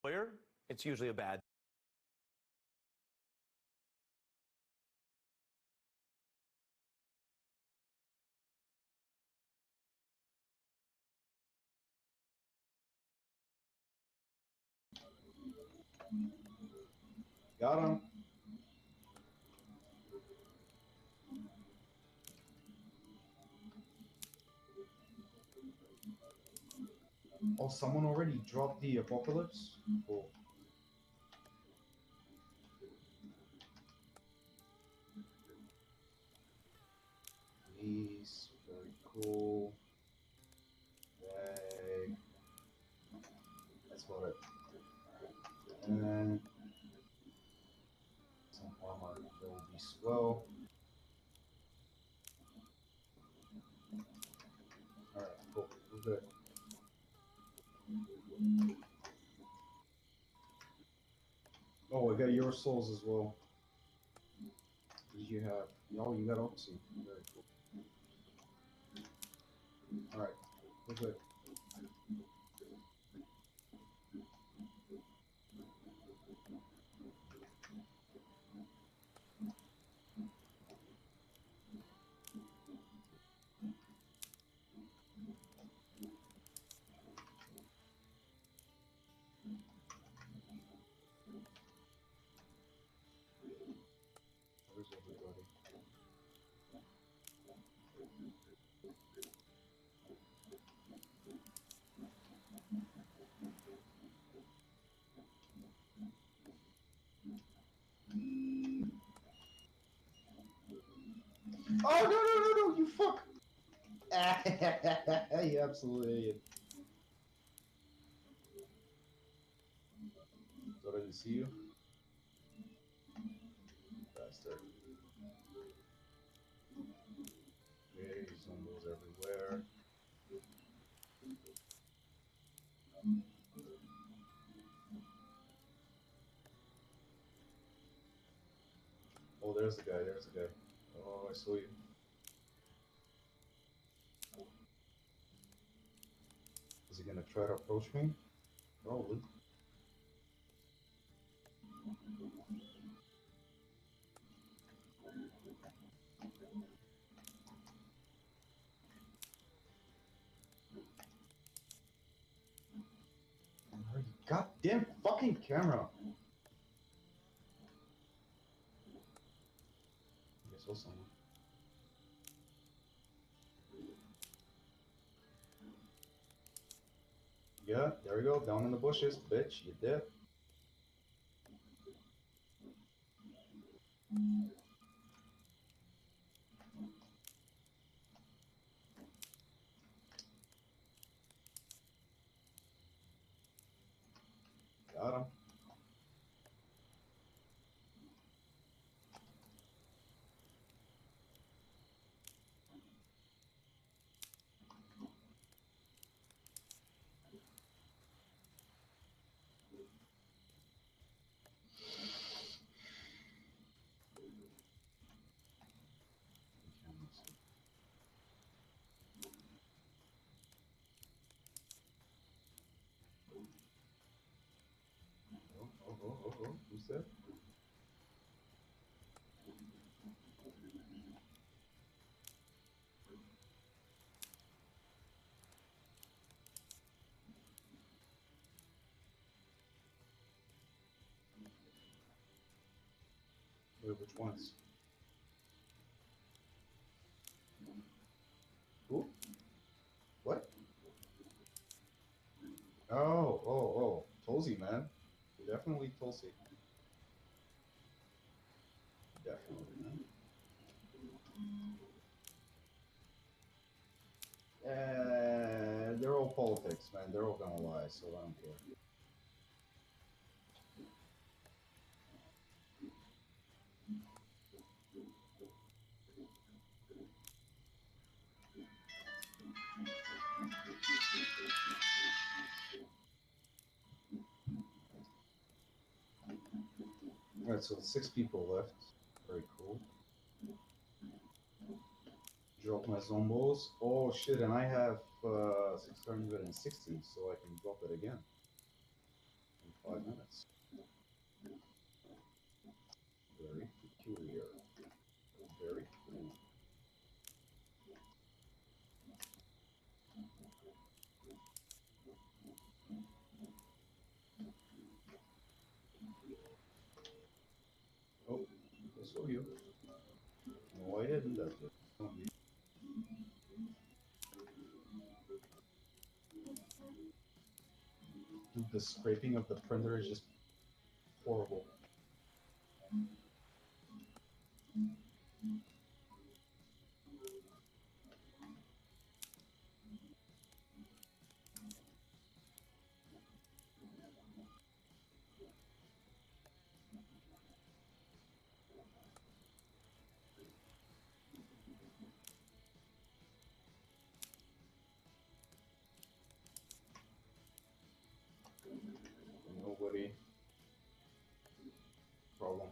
lawyer, it's usually a bad. Got him. Oh, someone already dropped the apocalypse? Cool. Please, very cool. Yay. That's about it. And then some armor that will be swell. Alright, cool. We're good. Oh, I got your souls as well. What did you have? Oh, you got Oxy. Very cool. Alright, we're good. Where's everybody? Oh, no, no, no, no, you fuck! You absolute idiot. Thought I didn't see you. Bastard. Okay, zombies everywhere. Oh, there's the guy, there's the guy. Oh, I saw you. Is he gonna try to approach me? Probably. Goddamn fucking camera! I saw someone. Yeah, there we go, down in the bushes, bitch, you dead. Got him. Oh, who's that? Wait, which ones? Who? What? Oh, Tulsi, man. Definitely Tulsi. Definitely, man. They're all politics, man. They're all gonna lie, so I don't care. Alright, so 6 people left. Very cool. Drop my zombos. Oh shit, and I have 660, so I can drop it again. 5 minutes. Very peculiar. Very cool. Oh, I saw you. No, I didn't. That's it. Dude, the scraping of the printer is just horrible. Nobody. Problem.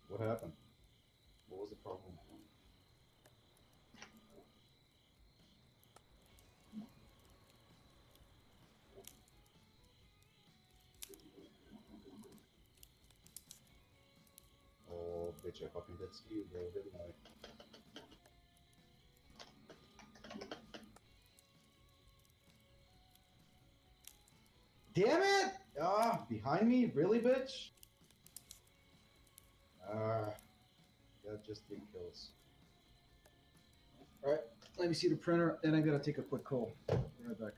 What happened? What was the problem? Oh, bitch, I fucking did see you, bro, didn't I? Damn it! Ah, behind me? Really, bitch? Ah, got just 3 kills. Alright, let me see the printer, and I'm gonna take a quick call. Be right back.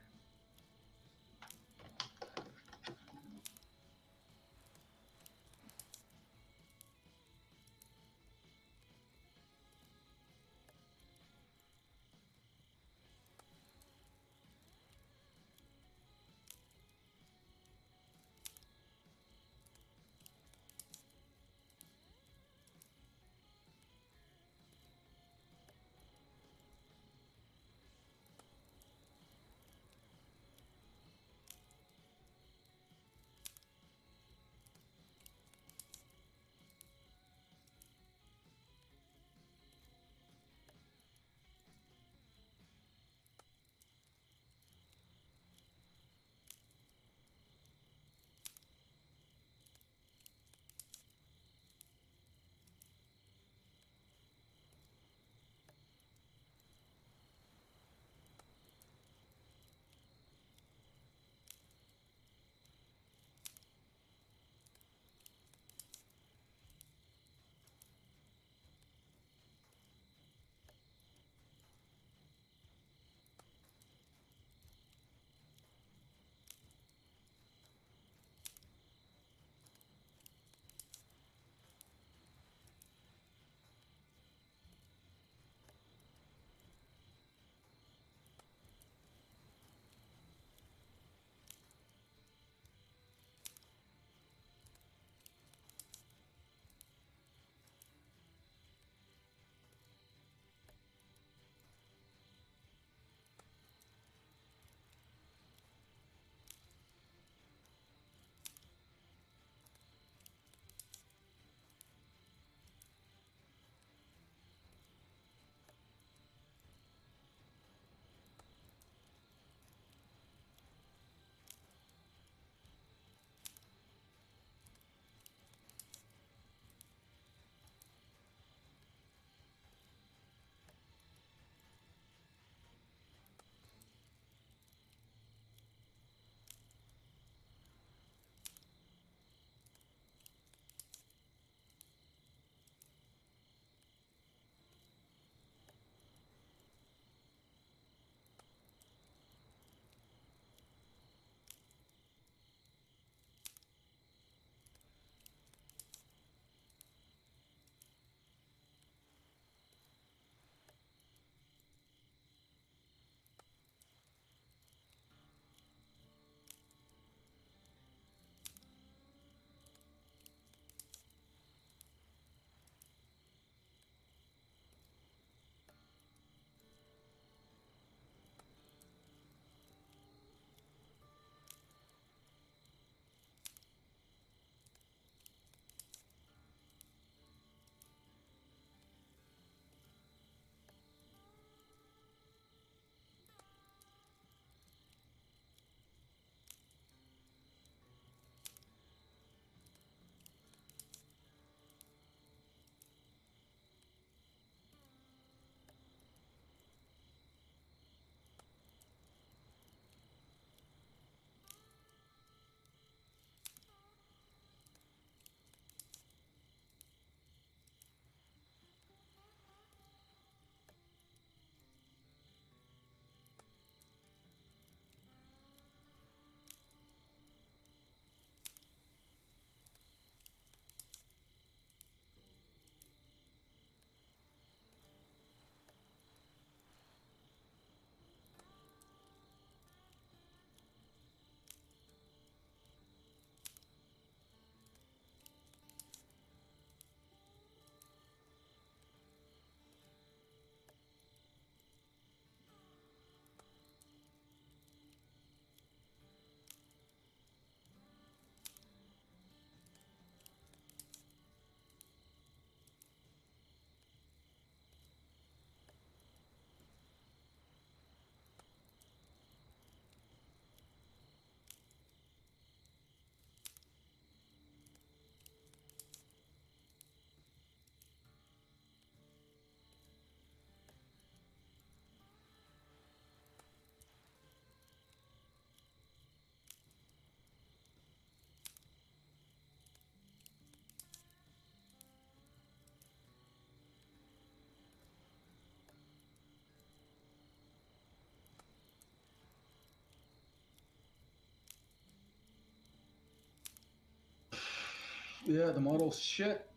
Yeah, the model's shit.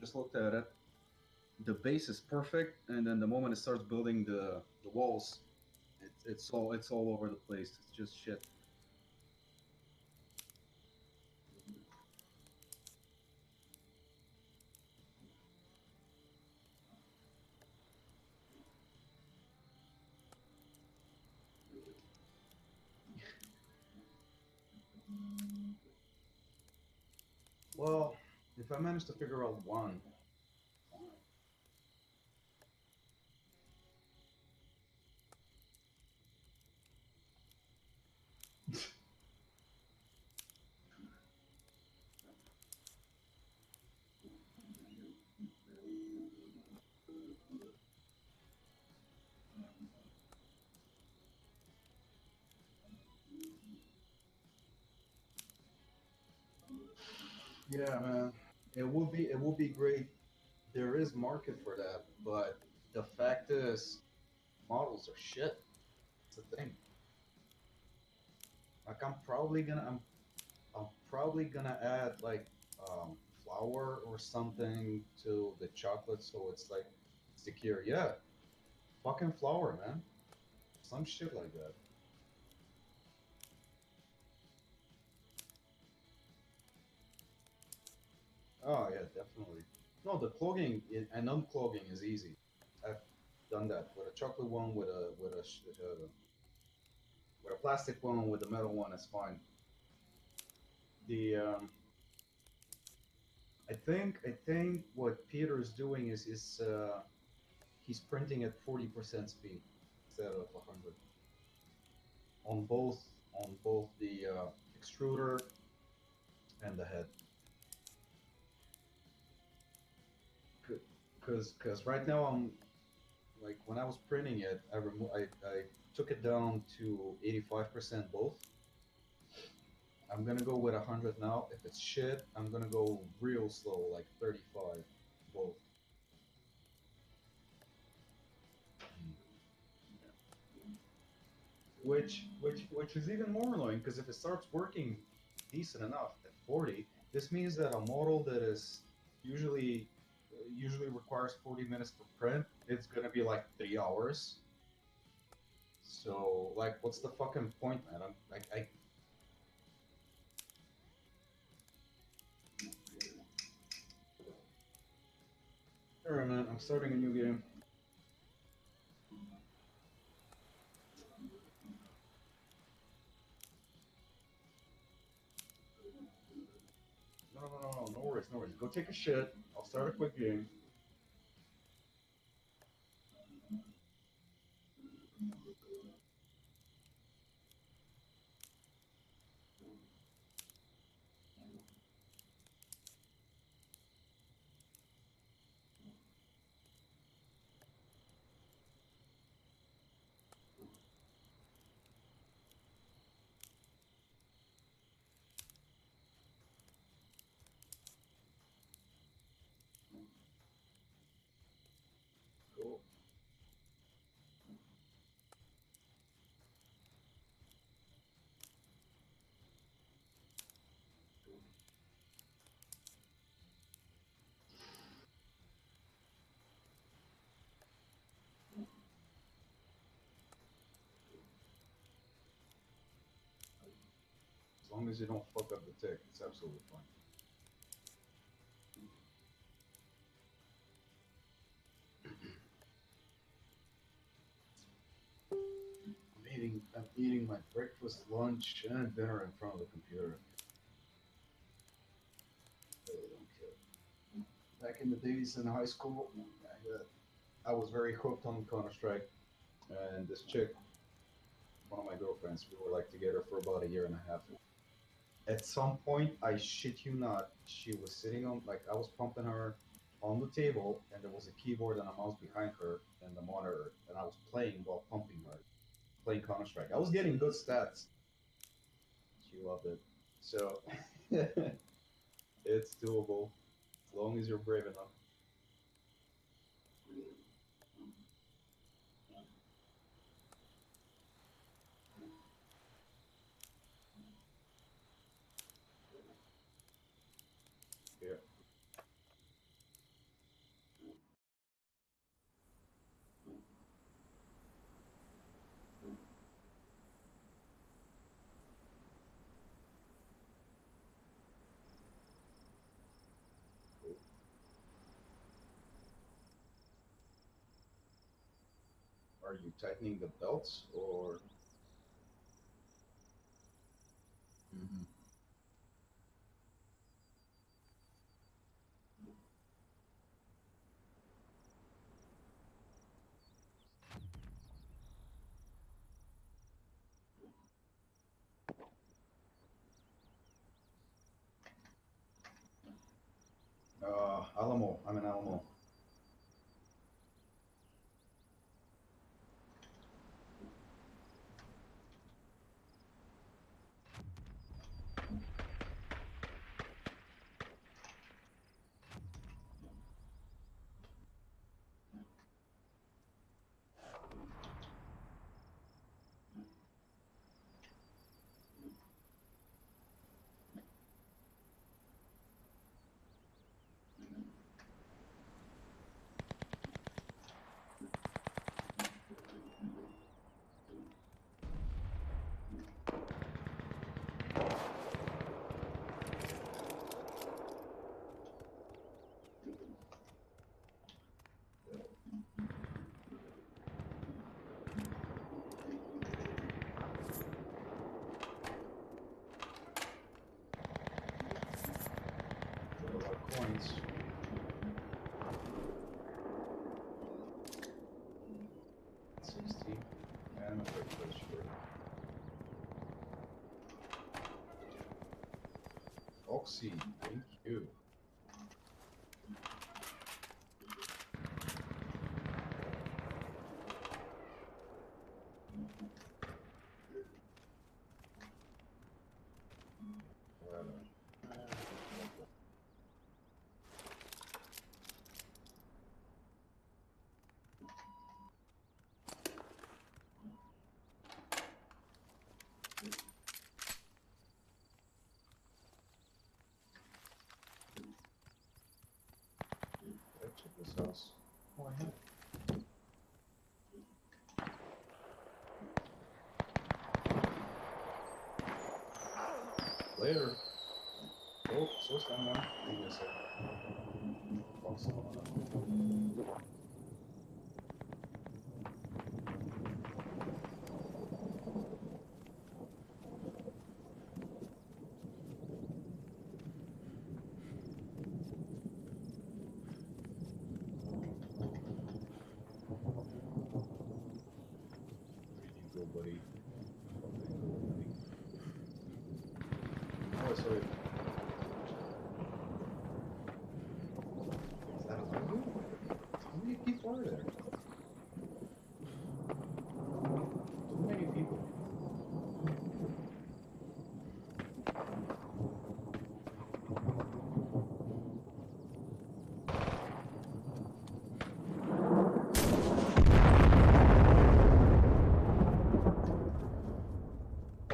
Just looked at it. The base is perfect, and then the moment it starts building the walls, it's all over the place. It's just shit. Well, if I manage to figure out one, yeah, man, it will be great. There is market for that, but the fact is, models are shit. It's the thing. Like I'm probably gonna add like flour or something to the chocolate so it's like secure. Yeah, fucking flour, man. Some shit like that. Oh yeah, definitely. No, the clogging and unclogging is easy. I've done that with a chocolate one, with a plastic one, with a metal one. It's fine. The I think what Peter is doing is he's printing at 40% speed instead of 100 on both the extruder and the head. Because right now I'm like when I was printing it, I took it down to 85% both. I'm gonna go with 100 now. If it's shit, I'm gonna go real slow, like 35 both. Which is even more annoying because if it starts working decent enough at 40, this means that a model that is usually usually requires 40 minutes to print, it's gonna be like 3 hours. So like, what's the fucking point, man? I'm like, alright, man. I'm starting a new game. No, no, no, no, no worries, no worries. Go take a shit. I'll start a quick game. Cool. As long as you don't fuck up the tick, it's absolutely fine. I'm eating my breakfast, lunch, and dinner in front of the computer. I really don't care. Back in the days in high school, I was very hooked on Counter Strike, and this chick, one of my girlfriends, we were like together for about a year and a half. At some point, I shit you not, she was sitting on like I was pumping her on the table, and there was a keyboard and a mouse behind her and the monitor, and I was playing while pumping her, playing Counter Strike. I was getting good stats. She loved it. So it's doable as long as you're brave enough. Are you tightening the belts or? Mhm. Alamo. I'm in Alamo. Got a lot of coins. $60. And a quick register. Oxy, thank you. Whatever. Did I check this house? Oh, I have. Later. Oh, so someone. Give me a second. Fuck someone up. Where did you go, buddy? Where did you go, buddy? Oh, sorry. Is that a logo? How many people are there? Too many people.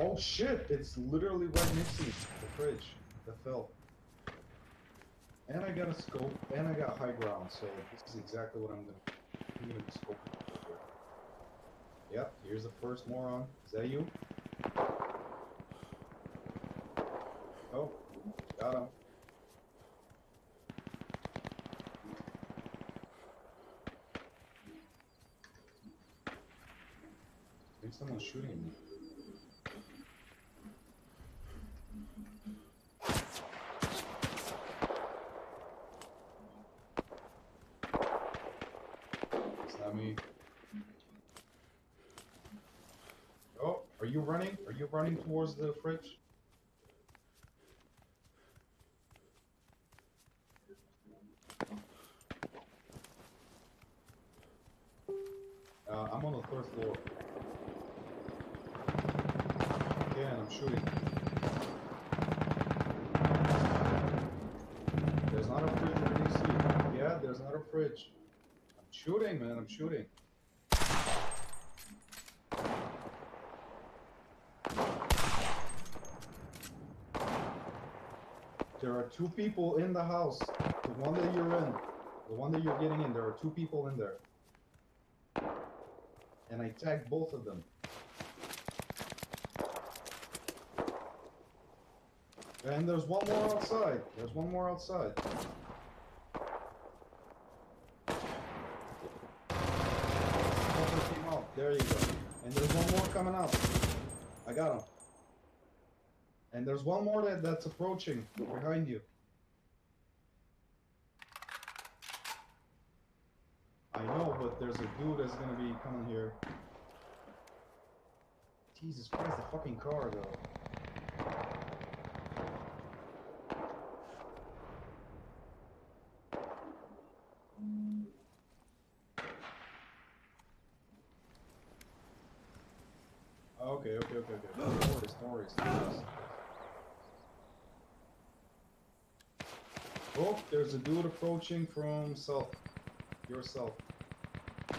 Oh shit! It's literally right next to me. The fridge that fell. And I got a scope, and I got high ground, so this is exactly what I'm gonna be scoping over here. Yep, here's the first moron. Is that you? Oh, got him. I think someone's shooting at me. It's not me. Oh, are you running? Are you running towards the fridge? I'm on the third floor. Again, I'm shooting. There's not a fridge in DC. Yeah, there's not a fridge. I'm shooting, man. I'm shooting. There are two people in the house. The one that you're in. The one that you're getting in. There are two people in there. And I tagged both of them. And there's one more outside. There's one more outside. Came out. There you go. And there's one more coming up. I got him. And there's one more that's approaching behind you. I know, but there's a dude that's gonna be coming here. Jesus Christ, the fucking car though. Okay. No worries. Oh, there's a dude approaching from south. Yourself. I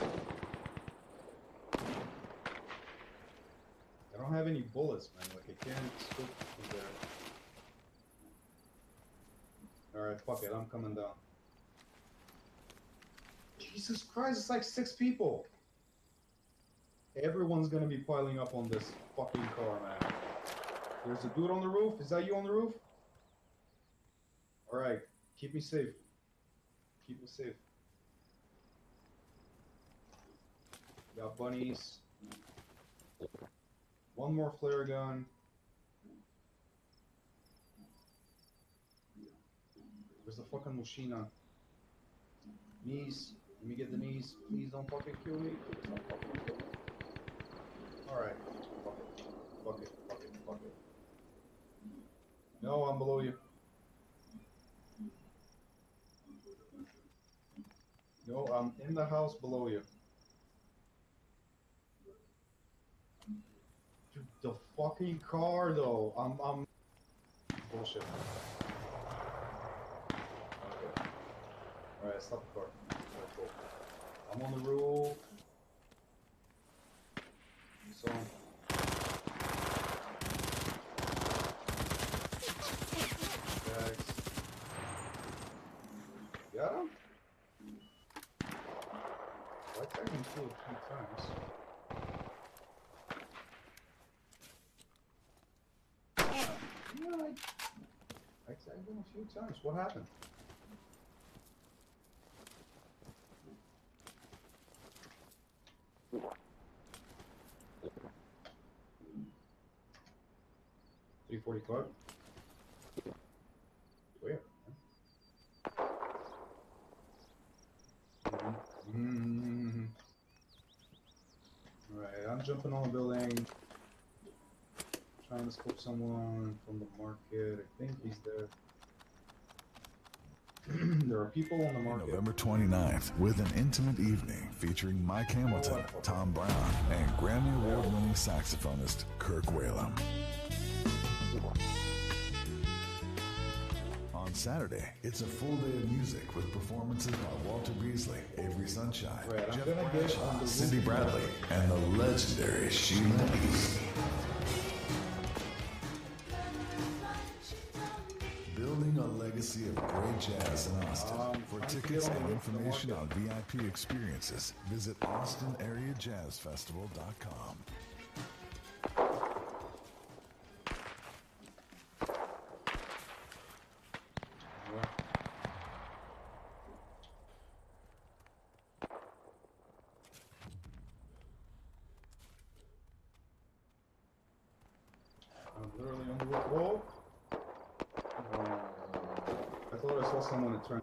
don't have any bullets, man. Like, I can't scoop from there. Alright, fuck it. I'm coming down. Jesus Christ, it's like 6 people. Everyone's gonna be piling up on this fucking car, man. There's a dude on the roof. Is that you on the roof? Alright, keep me safe. Keep me safe. Got bunnies. One more flare gun. Where's the fucking Mushina? Knees. Let me get the knees. Please don't fucking kill me. Please don't fucking kill me. Alright. Fuck it. No, I'm below you. No, I'm in the house below you. Dude, the fucking car though. I'm bullshit. Okay. Alright, stop the car. Alright, cool. I'm on the roof. So bags. Got him? Why tagged him 2 or 3 times? I tagged him a few times. What happened? $345. Where? Alright, I'm jumping on the building. Trying to scope someone from the market. I think he's there. There are people on the market. November 29th, with an intimate evening featuring Mike Hamilton, Tom Brown, and Grammy Award-winning saxophonist Kirk Whalum. On Saturday, it's a full day of music with performances by Walter Beasley, Avery Sunshine, Right, Jeff gonna get on Bradshaw, the Cindy roof. Bradley, and the legendary Sheila East. Building a legacy of great jazz in Austin. For tickets and information on VIP experiences, visit AustinAreaJazzFestival.com. I'm literally on the roof. Whoa! I thought I saw someone that turned.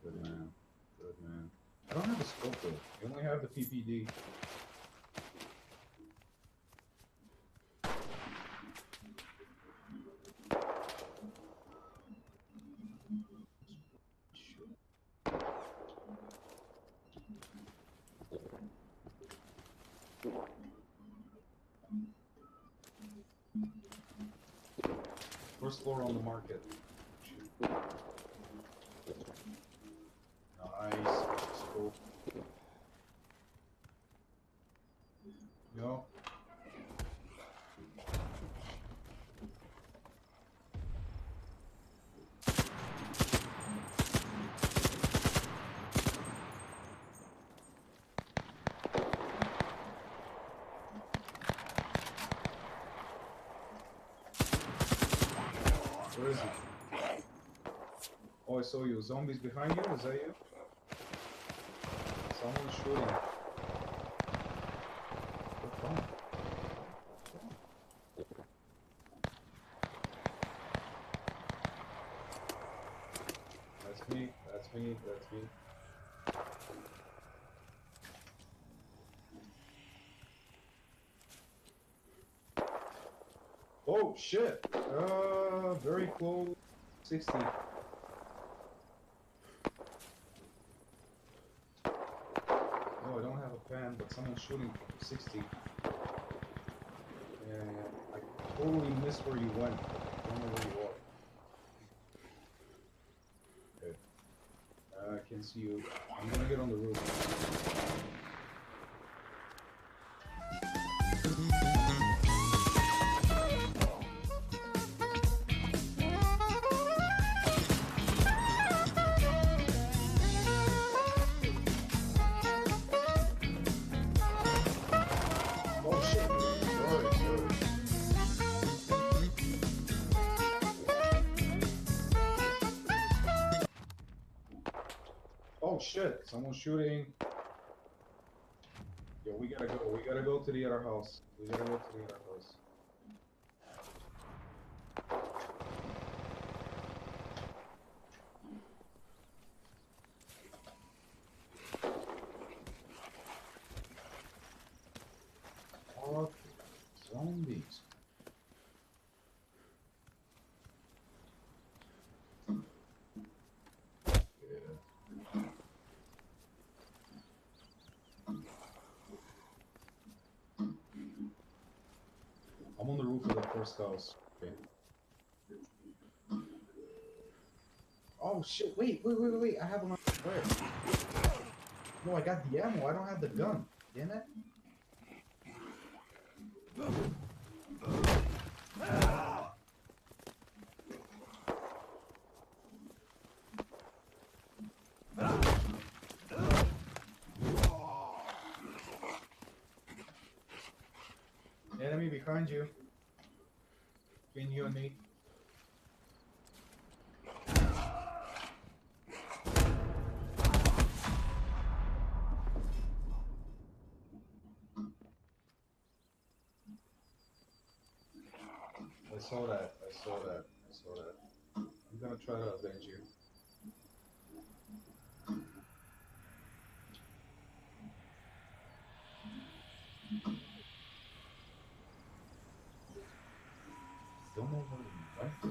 Good man. I don't have a scope though. I only have the PPD. First floor on the market. Nice. Scope. Go. is he? Oh, I saw you. Zombies behind you? Is that you? Someone's shooting. What's wrong? That's me. That's me. That's me. Oh shit! Very close. 60. No, I don't have a pen, but someone's shooting from 60. And I totally missed where you went. I don't know where you are. Okay. I can see you. I'm gonna get on the roof. Oh shit! Sorry, sorry. Oh shit! Someone's shooting. Yo, we gotta go. We gotta go to the other house. We gotta go to the other house. Fuck zombies. Yeah. I'm on the roof of the first house. Okay. Oh shit! Wait! I have another where? No, I got the ammo. I don't have the gun. Damn it! Enemy behind you. Between you and me. I saw that. I saw that. I saw that. I'm gonna try to avenge you. Don't know where you went to.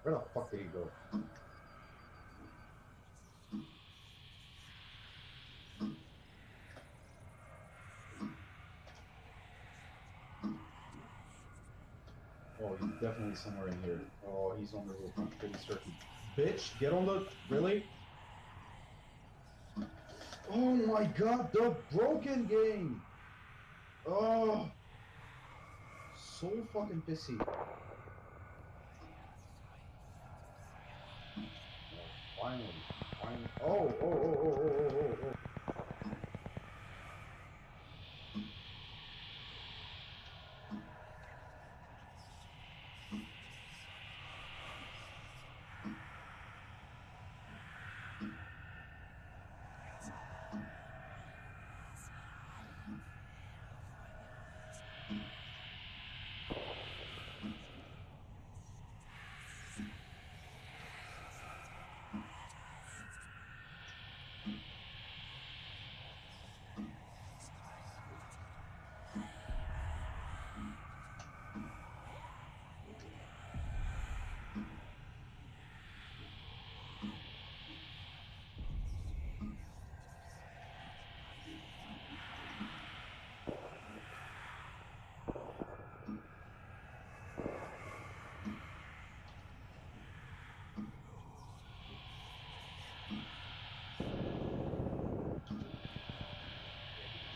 Where the fuck did he go? Oh, he's definitely somewhere in here. Oh, he's on the roof. I'm pretty certain. Bitch, get on the... Really? Oh my god, the broken game! Oh! So fucking pissy. Finally. Finally. Oh.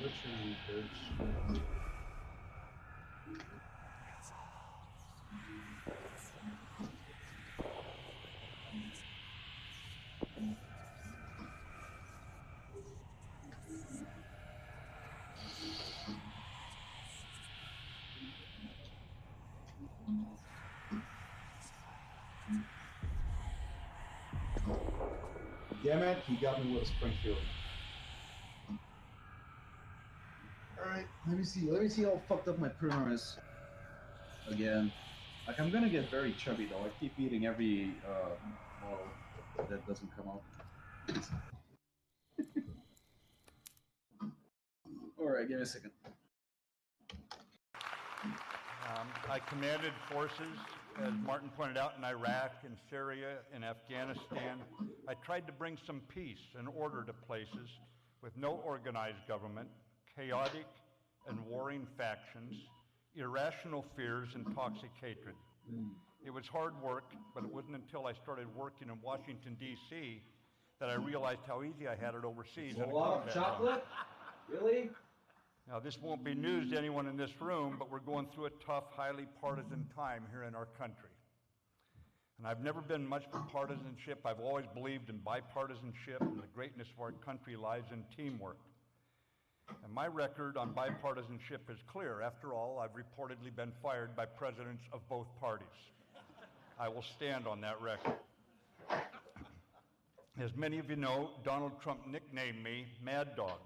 butcher you, bitch. Damn it, he got me with a Springfield. Alright, let me see how fucked up my printer is. Again. Like, I'm gonna get very chubby though. I keep eating every model that doesn't come out. Alright, give me a second. I commanded forces, as Martin pointed out, in Iraq, in Syria, in Afghanistan. I tried to bring some peace and order to places with no organized government, chaotic and warring factions, irrational fears, and toxic hatred. It was hard work, but it wasn't until I started working in Washington, D.C. that I realized how easy I had it overseas. A lot of chocolate? Really? Now, this won't be news to anyone in this room, but we're going through a tough, highly partisan time here in our country. And I've never been much for partisanship. I've always believed in bipartisanship, and the greatness of our country lies in teamwork. And my record on bipartisanship is clear. After all, I've reportedly been fired by presidents of both parties. I will stand on that record. As many of you know, Donald Trump nicknamed me Mad Dog.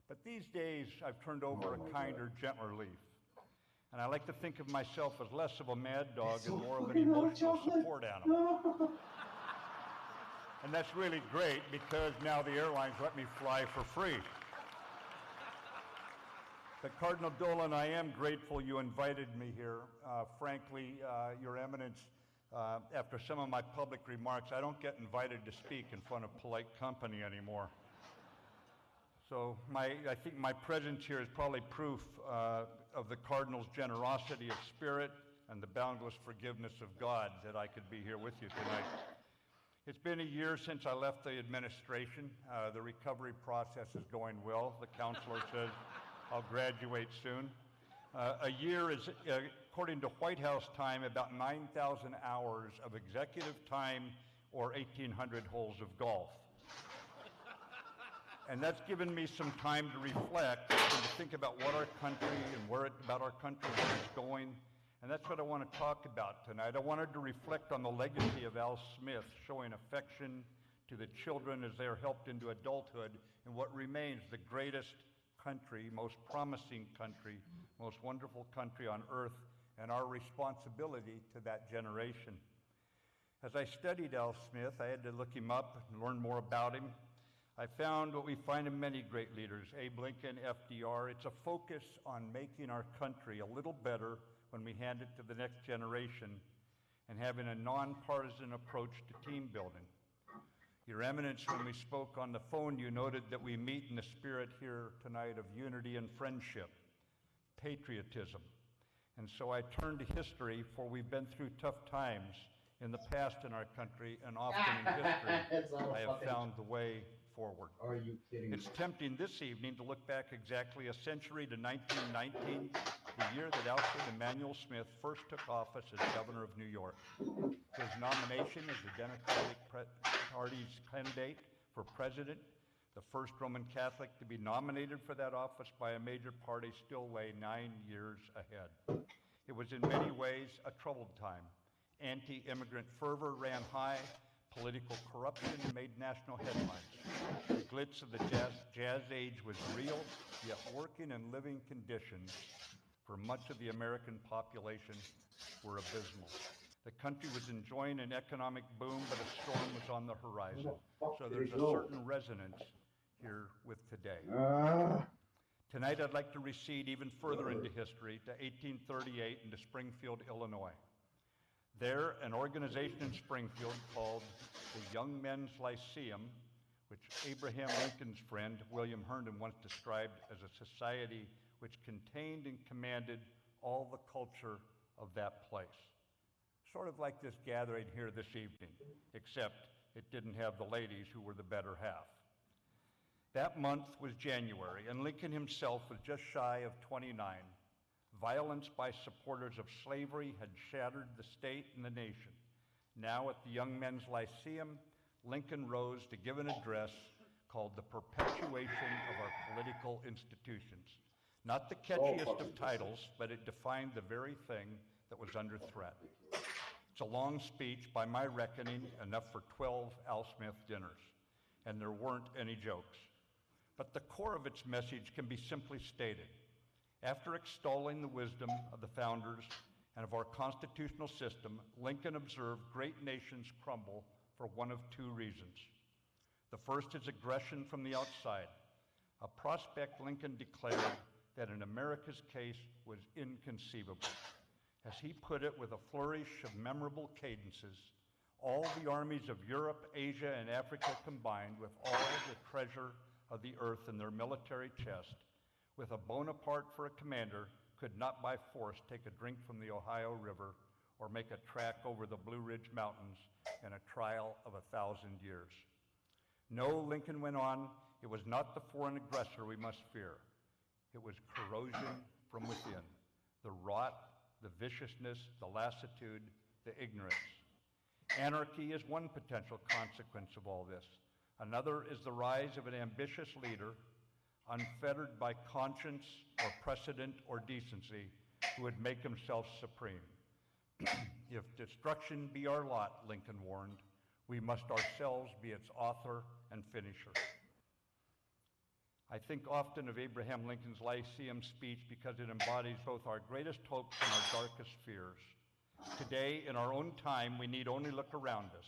But these days, I've turned over a kinder, gentler leaf. And I like to think of myself as less of a mad dog and more of an emotional support animal. And that's really great because now the airlines let me fly for free. But Cardinal Dolan, I am grateful you invited me here. Frankly, Your Eminence, after some of my public remarks, I don't get invited to speak in front of polite company anymore. So I think my presence here is probably proof of the Cardinal's generosity of spirit and the boundless forgiveness of God that I could be here with you tonight. It's been a year since I left the administration. The recovery process is going well. The counselor says I'll graduate soon. A year is, according to White House time, about 9,000 hours of executive time or 1,800 holes of golf. And that's given me some time to reflect and to think about what our country and about our country and where it's going. And that's what I want to talk about tonight. I wanted to reflect on the legacy of Al Smith, showing affection to the children as they are helped into adulthood in what remains the greatest country, most promising country, most wonderful country on earth, and our responsibility to that generation. As I studied Al Smith, I had to look him up and learn more about him. I found what we find in many great leaders, Abe Lincoln, FDR. It's a focus on making our country a little better when we hand it to the next generation and having a nonpartisan approach to team building. Your Eminence, when we spoke on the phone, you noted that we meet in the spirit here tonight of unity and friendship, patriotism. And so I turn to history, for we've been through tough times in the past in our country, and often in history I have found the way forward. Are you kidding me? It's tempting this evening to look back exactly a century to 1919, the year that Alfred Emanuel Smith first took office as governor of New York. His nomination as the Democratic Party's candidate for president, the first Roman Catholic to be nominated for that office by a major party, still lay 9 years ahead. It was in many ways a troubled time. Anti-immigrant fervor ran high. Political corruption made national headlines. The glitz of the jazz age was real, yet working and living conditions for much of the American population were abysmal. The country was enjoying an economic boom, but a storm was on the horizon. So there's a certain resonance here with today. Tonight I'd like to recede even further into history to 1838 into Springfield, Illinois. There, an organization in Springfield called the Young Men's Lyceum, which Abraham Lincoln's friend William Herndon once described as a society which contained and commanded all the culture of that place. Sort of like this gathering here this evening, except it didn't have the ladies who were the better half. That month was January, and Lincoln himself was just shy of 29. Violence by supporters of slavery had shattered the state and the nation. Now at the Young Men's Lyceum, Lincoln rose to give an address called The Perpetuation of Our Political Institutions. Not the catchiest of titles, but it defined the very thing that was under threat. It's a long speech, by my reckoning, enough for 12 Al Smith dinners, and there weren't any jokes. But the core of its message can be simply stated. After extolling the wisdom of the founders and of our constitutional system, Lincoln observed great nations crumble for one of two reasons. The first is aggression from the outside, a prospect Lincoln declared that in America's case was inconceivable. As he put it with a flourish of memorable cadences, all the armies of Europe, Asia, and Africa combined with all the treasure of the earth in their military chest, with a Bonaparte for a commander, could not by force take a drink from the Ohio River or make a track over the Blue Ridge Mountains in a trial of 1,000 years. No, Lincoln went on, it was not the foreign aggressor we must fear. It was corrosion from within, the rot, the viciousness, the lassitude, the ignorance. Anarchy is one potential consequence of all this. Another is the rise of an ambitious leader, unfettered by conscience or precedent or decency, who would make himself supreme. If destruction be our lot, Lincoln warned, we must ourselves be its author and finisher. I think often of Abraham Lincoln's Lyceum speech because it embodies both our greatest hopes and our darkest fears. Today, in our own time, we need only look around us.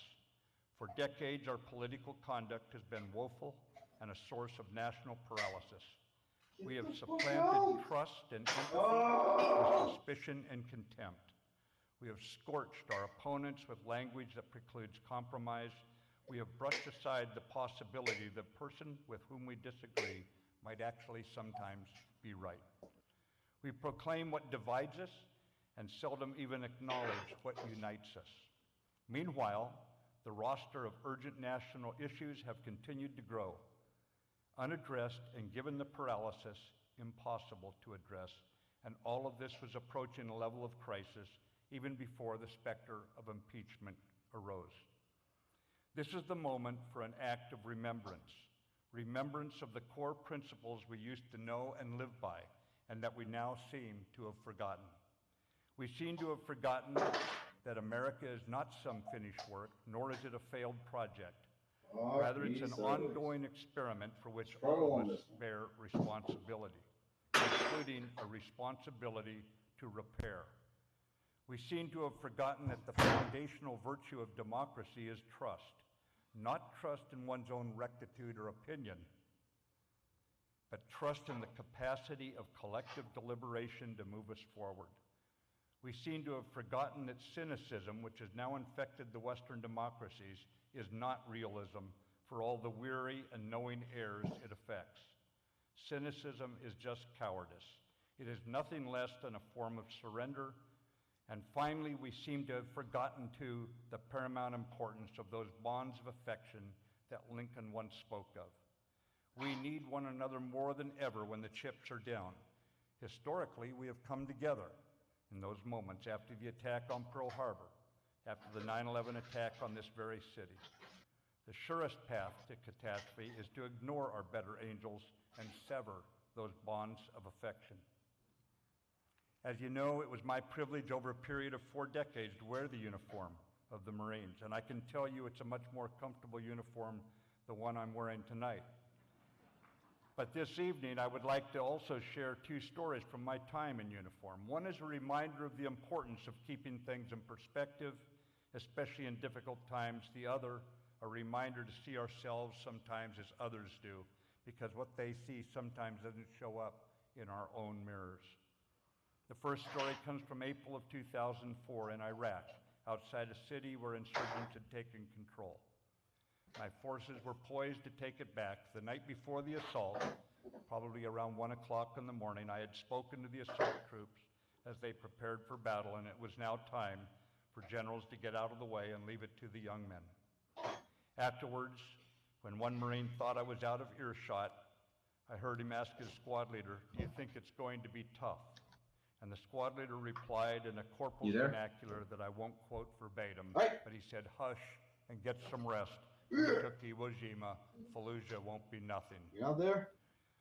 For decades, our political conduct has been woeful and a source of national paralysis. We have supplanted trust and empathy with suspicion and contempt. We have scorched our opponents with language that precludes compromise. We have brushed aside the possibility the person with whom we disagree might actually sometimes be right. We proclaim what divides us and seldom even acknowledge what unites us. Meanwhile, the roster of urgent national issues have continued to grow, unaddressed and, given the paralysis, impossible to address. And all of this was approaching a level of crisis even before the specter of impeachment arose. This is the moment for an act of remembrance of the core principles we used to know and live by, and that we now seem to have forgotten. We seem to have forgotten that America is not some finished work, nor is it a failed project. Rather, it's an ongoing experiment for which all of us bear responsibility, including a responsibility to repair. We seem to have forgotten that the foundational virtue of democracy is trust. Not trust in one's own rectitude or opinion, but trust in the capacity of collective deliberation to move us forward. We seem to have forgotten that cynicism, which has now infected the Western democracies, is not realism for all the weary and knowing errors it affects. Cynicism is just cowardice. It is nothing less than a form of surrender. And finally, we seem to have forgotten, too, the paramount importance of those bonds of affection that Lincoln once spoke of. We need one another more than ever when the chips are down. Historically, we have come together in those moments after the attack on Pearl Harbor, after the 9/11 attack on this very city. The surest path to catastrophe is to ignore our better angels and sever those bonds of affection. As you know, it was my privilege over a period of 4 decades to wear the uniform of the Marines, and I can tell you it's a much more comfortable uniform than the one I'm wearing tonight. But this evening, I would like to also share 2 stories from my time in uniform. One is a reminder of the importance of keeping things in perspective, especially in difficult times. The other, a reminder to see ourselves sometimes as others do, because what they see sometimes doesn't show up in our own mirrors. The first story comes from April of 2004 in Iraq, outside a city where insurgents had taken control. My forces were poised to take it back. The night before the assault, probably around 1 o'clock in the morning, I had spoken to the assault troops as they prepared for battle, and it was now time for generals to get out of the way and leave it to the young men. Afterwards, When one Marine thought I was out of earshot, I heard him ask his squad leader, "Do you think it's going to be tough?" And the squad leader replied in a corporal vernacular that I won't quote verbatim, but he said, "Hush and get some rest. We took Iwo Jima. Fallujah won't be nothing." You out there?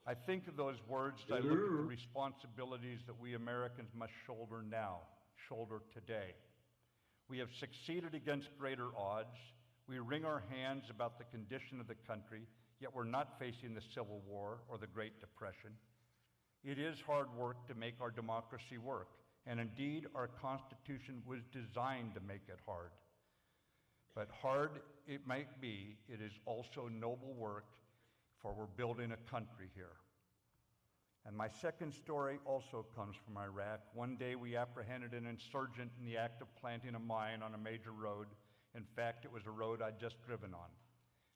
I think of those words as I look at the responsibilities that we Americans must shoulder now, shoulder today. We have succeeded against greater odds. We wring our hands about the condition of the country, yet we're not facing the Civil War or the Great Depression. It is hard work to make our democracy work, and indeed our Constitution was designed to make it hard. But hard it might be, it is also noble work, for we're building a country here. And my second story also comes from Iraq. One day we apprehended an insurgent in the act of planting a mine on a major road. In fact, it was a road I'd just driven on.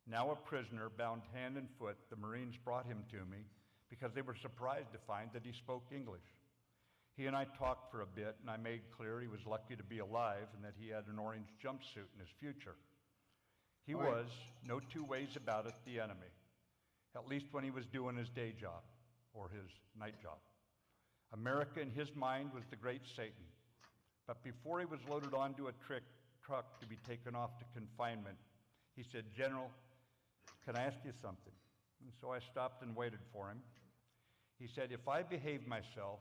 Now a prisoner, bound hand and foot, the Marines brought him to me because they were surprised to find that he spoke English. He and I talked for a bit, and I made clear he was lucky to be alive and that he had an orange jumpsuit in his future. He was, no two ways about it, the enemy, at least when he was doing his day job or his night job. America in his mind was the great Satan. But before he was loaded onto a truck to be taken off to confinement, he said, "General, can I ask you something?" And so I stopped and waited for him. He said, "If I behave myself,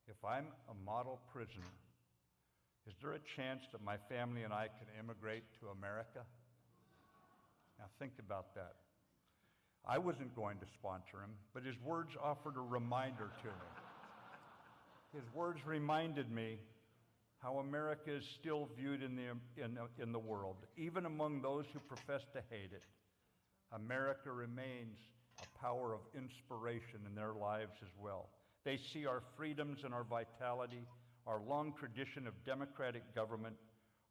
if I'm a model prisoner, is there a chance that my family and I can immigrate to America?" Now think about that. I wasn't going to sponsor him, but his words offered a reminder to me. His words reminded me how America is still viewed in the world. Even among those who profess to hate it, America remains a power of inspiration in their lives as well. They see our freedoms and our vitality, our long tradition of democratic government,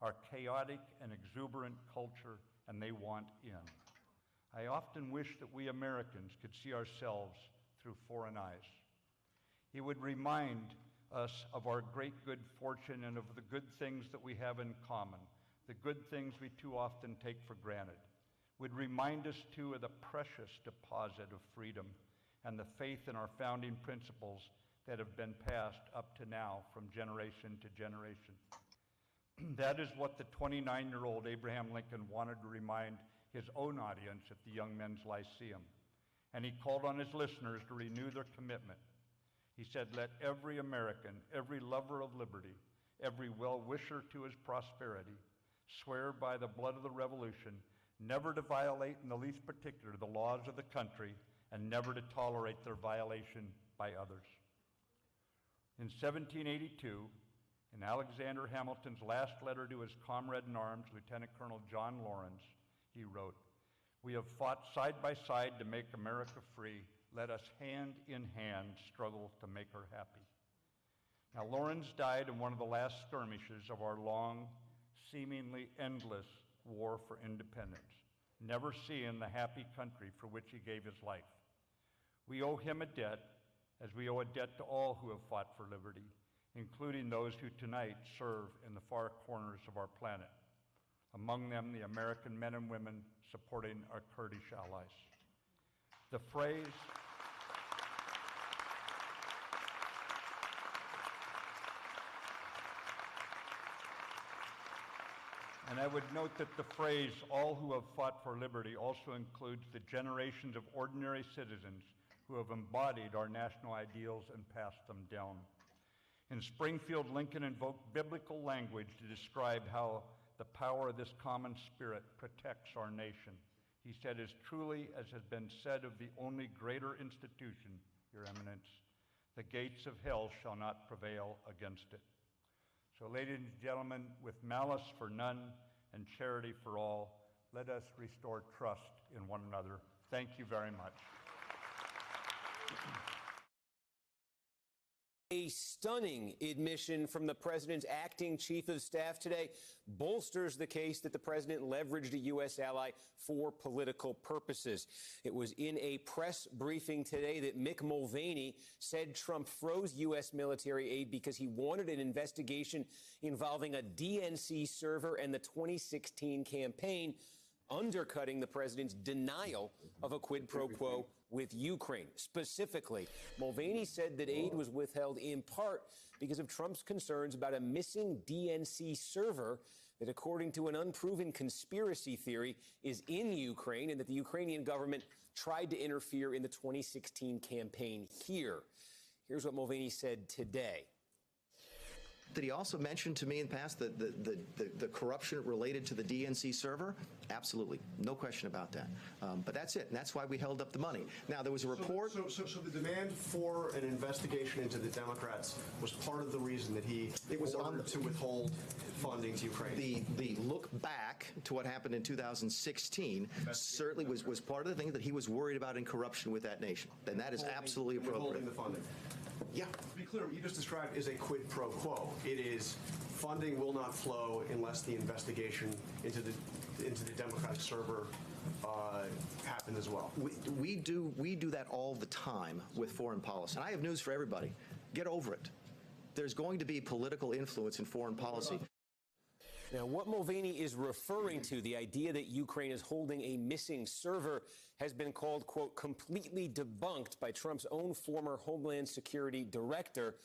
our chaotic and exuberant culture, and they want in. I often wish that we Americans could see ourselves through foreign eyes. It would remind us of our great good fortune and of the good things that we have in common, the good things we too often take for granted. Would remind us too of the precious deposit of freedom and the faith in our founding principles that have been passed up to now from generation to generation. That is what the 29-year-old Abraham Lincoln wanted to remind his own audience at the Young Men's Lyceum. And he called on his listeners to renew their commitment. He said, "Let every American, every lover of liberty, every well-wisher to his prosperity, swear by the blood of the Revolution never to violate in the least particular the laws of the country and never to tolerate their violation by others." In 1782, in Alexander Hamilton's last letter to his comrade in arms, Lieutenant Colonel John Laurens, he wrote, "We have fought side by side to make America free. Let us hand in hand struggle to make her happy." Now, Laurens died in one of the last skirmishes of our long, seemingly endless war for independence, never seeing the happy country for which he gave his life. We owe him a debt, as we owe a debt to all who have fought for liberty, including those who tonight serve in the far corners of our planet, among them the American men and women supporting our Kurdish allies. The phrase, and I would note that the phrase, "all who have fought for liberty," also includes the generations of ordinary citizens who have embodied our national ideals and passed them down. In Springfield, Lincoln invoked biblical language to describe how the power of this common spirit protects our nation. He said, "As truly as has been said of the only greater institution, Your Eminence, the gates of hell shall not prevail against it." So, ladies and gentlemen, with malice for none and charity for all, let us restore trust in one another. Thank you very much. A stunning admission from the president's acting chief of staff today bolsters the case that the president leveraged a U.S. ally for political purposes. It was in a press briefing today that Mick Mulvaney said Trump froze U.S. military aid because he wanted an investigation involving a DNC server and the 2016 campaign. undercutting the president's denial of a quid pro quo with Ukraine. Specifically, Mulvaney said that aid was withheld in part because of Trump's concerns about a missing DNC server that, according to an unproven conspiracy theory, is in Ukraine, and that the Ukrainian government tried to interfere in the 2016 campaign here. Here's what Mulvaney said today. Did he also mention to me in the past the corruption related to the DNC server? Absolutely. No question about that. But that's it. And that's why we held up the money. Now, there was a report. So the demand for an investigation into the Democrats was part of the reason that he ordered to withhold funding to Ukraine. The look back to what happened in 2016 certainly was part of the thing that he was worried about in corruption with that nation. And that is absolutely appropriate. Withholding the funding. Yeah. To be clear, what you just described is a quid pro quo. It is funding will not flow unless the investigation into the Democratic server happened as well. We do that all the time with foreign policy. And I have news for everybody. Get over it. There's going to be political influence in foreign policy. Now, what Mulvaney is referring to, the idea that Ukraine is holding a missing server, has been called, quote, completely debunked by Trump's own former Homeland Security director,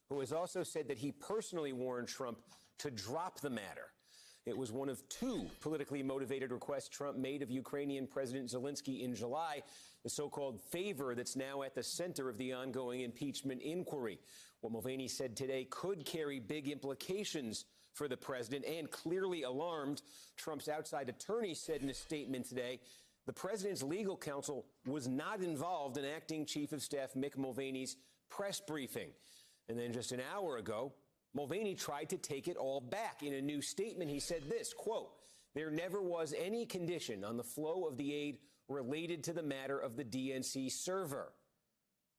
who has also said that he personally warned Trump to drop the matter. It was one of two politically motivated requests Trump made of Ukrainian President Zelensky in July, the so-called favor that's now at the center of the ongoing impeachment inquiry. What Mulvaney said today could carry big implications for the president, and clearly alarmed. Trump's outside attorney said in a statement today, the president's legal counsel was not involved in acting Chief of Staff Mick Mulvaney's press briefing. And then just an hour ago, Mulvaney tried to take it all back. In a new statement, he said this, quote, there never was any condition on the flow of the aid related to the matter of the DNC server.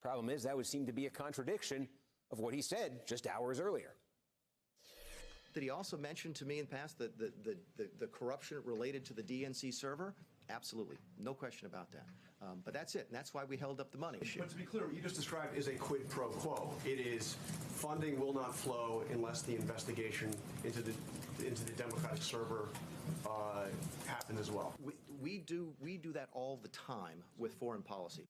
Problem is, that would seem to be a contradiction of what he said just hours earlier. Did he also mention to me in the past the corruption related to the DNC server? Absolutely. No question about that. But that's it. And that's why we held up the money. But to be clear, what you just described is a quid pro quo. It is funding will not flow unless the investigation into the Democratic server happened as well. We do that all the time with foreign policy.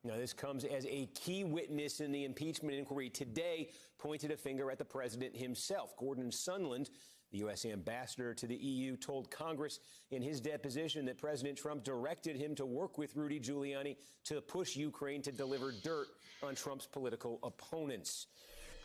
Now, this comes as a key witness in the impeachment inquiry today pointed a finger at the president himself. Gordon Sondland, the U.S. ambassador to the EU, told Congress in his deposition that President Trump directed him to work with Rudy Giuliani to push Ukraine to deliver dirt on Trump's political opponents.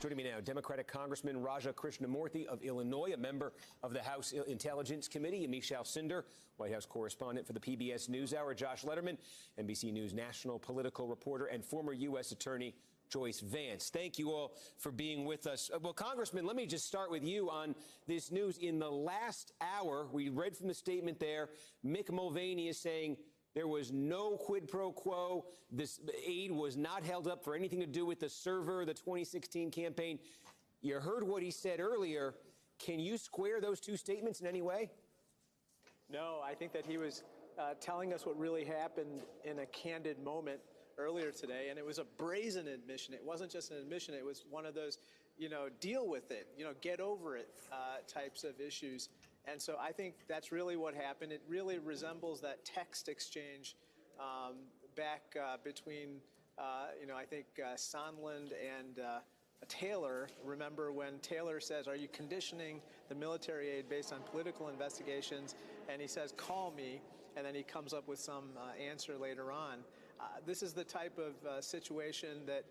Joining me now, Democratic Congressman Raja Krishnamurthy of Illinois, a member of the House Intelligence Committee, Yamiche Alcindor, White House correspondent for the PBS NewsHour, Josh Letterman, NBC News national political reporter, and former U.S. Attorney Joyce Vance. Thank you all for being with us. Well, Congressman, let me just start with you on this news. In the last hour, we read from the statement there, Mick Mulvaney is saying there was no quid pro quo. This aid was not held up for anything to do with the server, the 2016 campaign. You heard what he said earlier. Can you square those two statements in any way? No, I think that he was telling us what really happened in a candid moment earlier today, and it was a brazen admission. It wasn't just an admission. It was one of those, deal with it, get over it types of issues. And so I think that's really what happened. It really resembles that text exchange back between, I think Sondland and Taylor. Remember when Taylor says, are you conditioning the military aid based on political investigations? And he says, call me. And then he comes up with some answer later on. This is the type of situation that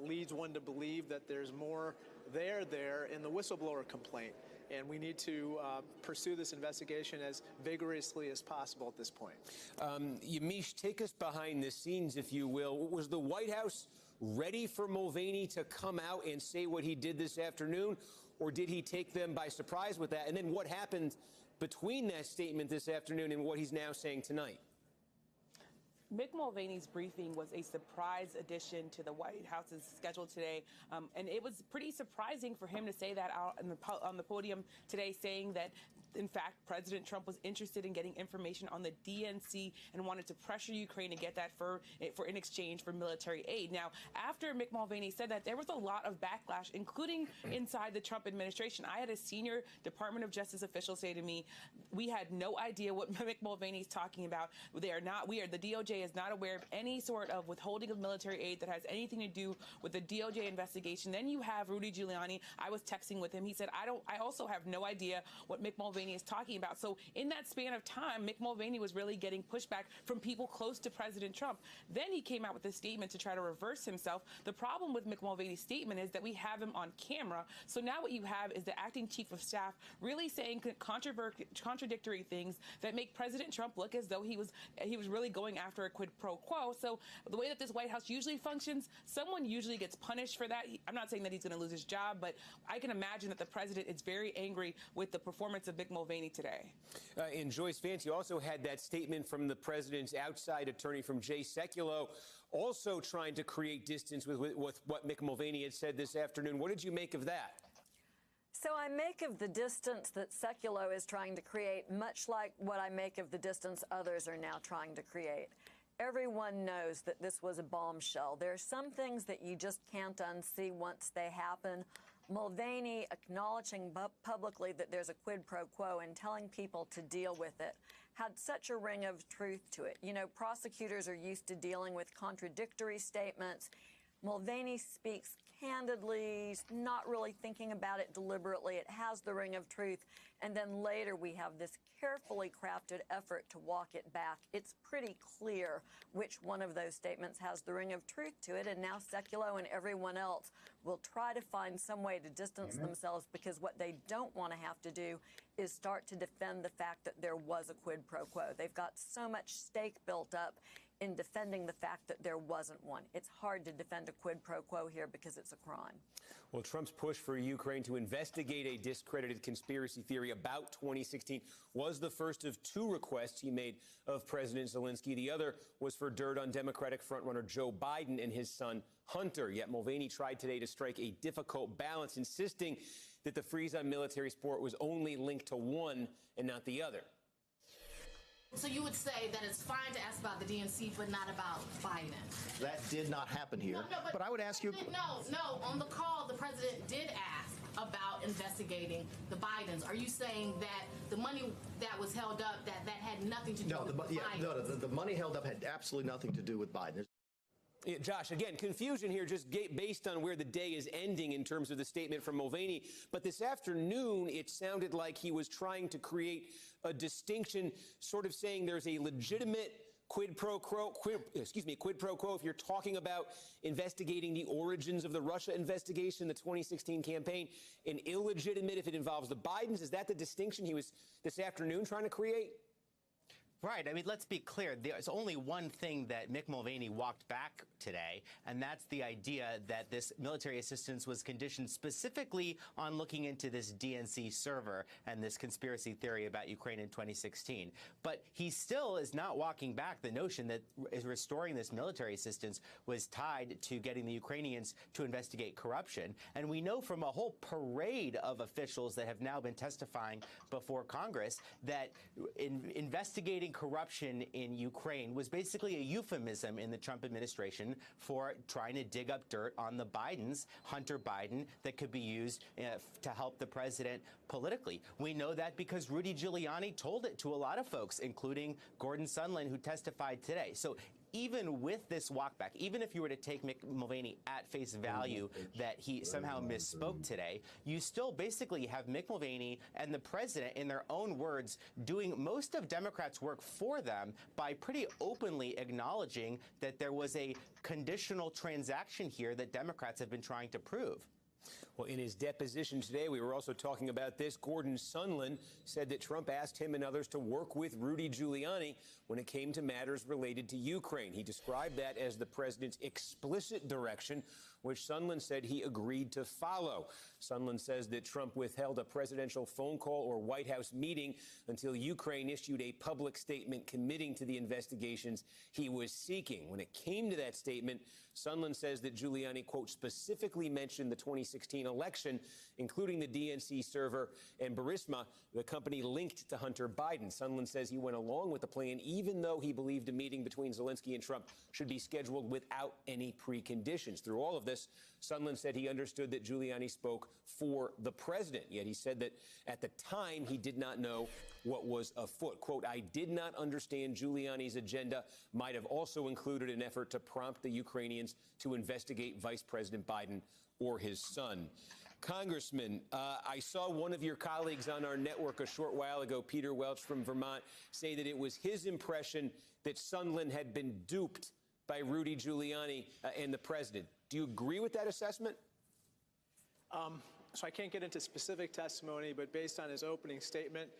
leads one to believe that there's more there in the whistleblower complaint. And we need to pursue this investigation as vigorously as possible at this point. Yamiche, take us behind the scenes, if you will. Was the White House ready for Mulvaney to come out and say what he did this afternoon, or did he take them by surprise with that? And then what happened between that statement this afternoon and what he's now saying tonight? Mick Mulvaney's briefing was a surprise addition to the White House's schedule today, and it was pretty surprising for him to say that out on the podium today, saying that in fact, President Trump was interested in getting information on the DNC and wanted to pressure Ukraine to get that for in exchange for military aid. Now, after Mick Mulvaney said that, there was a lot of backlash, including inside the Trump administration. I had a senior Department of Justice official say to me, we had no idea what Mick Mulvaney is talking about. The DOJ is not aware of any sort of withholding of military aid that has anything to do with the DOJ investigation. Then you have Rudy Giuliani. I was texting with him. He said, I also have no idea what Mick Mulvaney is talking about. So in that span of time, Mick Mulvaney was really getting pushback from people close to President Trump. Then he came out with a statement to try to reverse himself. The problem with Mick Mulvaney's statement is that we have him on camera. So now what you have is the acting chief of staff really saying contradictory things that make President Trump look as though he was really going after a quid pro quo. So the way that this White House usually functions, someone usually gets punished for that. I'm not saying that he's going to lose his job, but I can imagine that the president is very angry with the performance of Mick Mulvaney today. And Joyce Vance, you also had that statement from the president's outside attorney, from Jay Sekulow, also trying to create distance with what Mick Mulvaney had said this afternoon. What did you make of that? So I make of the distance that Sekulow is trying to create, much like what I make of the distance others are now trying to create. Everyone knows that this was a bombshell. There are some things that you just can't unsee once they happen. Mulvaney acknowledging publicly that there's a quid pro quo and telling people to deal with it had such a ring of truth to it. You know, prosecutors are used to dealing with contradictory statements. Mulvaney speaks candidly, not really thinking about it deliberately. It has the ring of truth. And then later we have this carefully crafted effort to walk it back. It's pretty clear which one of those statements has the ring of truth to it. And now Sekulow and everyone else will try to find some way to distance themselves, because what they don't want to have to do is start to defend the fact that there was a quid pro quo. They've got so much stake built up in defending the fact that there wasn't one. It's hard to defend a quid pro quo here because it's a crime. Well, Trump's push for Ukraine to investigate a discredited conspiracy theory about 2016 was the first of two requests he made of President Zelensky. The other was for dirt on Democratic frontrunner Joe Biden and his son Hunter. Yet Mulvaney tried today to strike a difficult balance, insisting that the freeze on military support was only linked to one and not the other. So you would say that it's fine to ask about the DNC, but not about Biden? That did not happen here. No, but I would ask you... No. On the call, the president did ask about investigating the Bidens. Are you saying that the money that was held up, that had nothing to do with Biden? No, the money held up had absolutely nothing to do with Biden. Yeah, Josh, again, confusion here just based on where the day is ending in terms of the statement from Mulvaney. But this afternoon, it sounded like he was trying to create a distinction, sort of saying there's a legitimate quid pro quo if you're talking about investigating the origins of the Russia investigation, the 2016 campaign, and illegitimate if it involves the Bidens. Is that the distinction he was this afternoon trying to create? Right. I mean, let's be clear. There's only one thing that Mick Mulvaney walked back today, and that's the idea that this military assistance was conditioned specifically on looking into this DNC server and this conspiracy theory about Ukraine in 2016. But he still is not walking back the notion that restoring this military assistance was tied to getting the Ukrainians to investigate corruption. And we know from a whole parade of officials that have now been testifying before Congress that investigating corruption in Ukraine was basically a euphemism in the Trump administration for trying to dig up dirt on the Bidens, Hunter Biden, that could be used to help the president politically. We know that because Rudy Giuliani told it to a lot of folks, including Gordon Sondland, who testified today. So even with this walkback, even if you were to take Mick Mulvaney at face value that he somehow misspoke today, you still basically have Mick Mulvaney and the president, in their own words, doing most of Democrats' work for them by pretty openly acknowledging that there was a conditional transaction here that Democrats have been trying to prove. Well, in his deposition today, we were also talking about this. Gordon Sondland said that Trump asked him and others to work with Rudy Giuliani when it came to matters related to Ukraine. He described that as the president's explicit direction which Sondland said he agreed to follow. Sondland says that Trump withheld a presidential phone call or White House meeting until Ukraine issued a public statement committing to the investigations he was seeking. When it came to that statement, Sondland says that Giuliani, quote, specifically mentioned the 2016 election, including the DNC server and Burisma, the company linked to Hunter Biden. Sondland says he went along with the plan, even though he believed a meeting between Zelensky and Trump should be scheduled without any preconditions. Through all of this, Sondland said he understood that Giuliani spoke for the president, yet he said that at the time he did not know what was afoot. Quote, I did not understand Giuliani's agenda might have also included an effort to prompt the Ukrainians to investigate Vice President Biden or his son. Congressman, I saw one of your colleagues on our network a short while ago, Peter Welch from Vermont, say that it was his impression that Sondland had been duped by Rudy Giuliani and the president. Do you agree with that assessment? So I can't get into specific testimony, but based on his opening statement,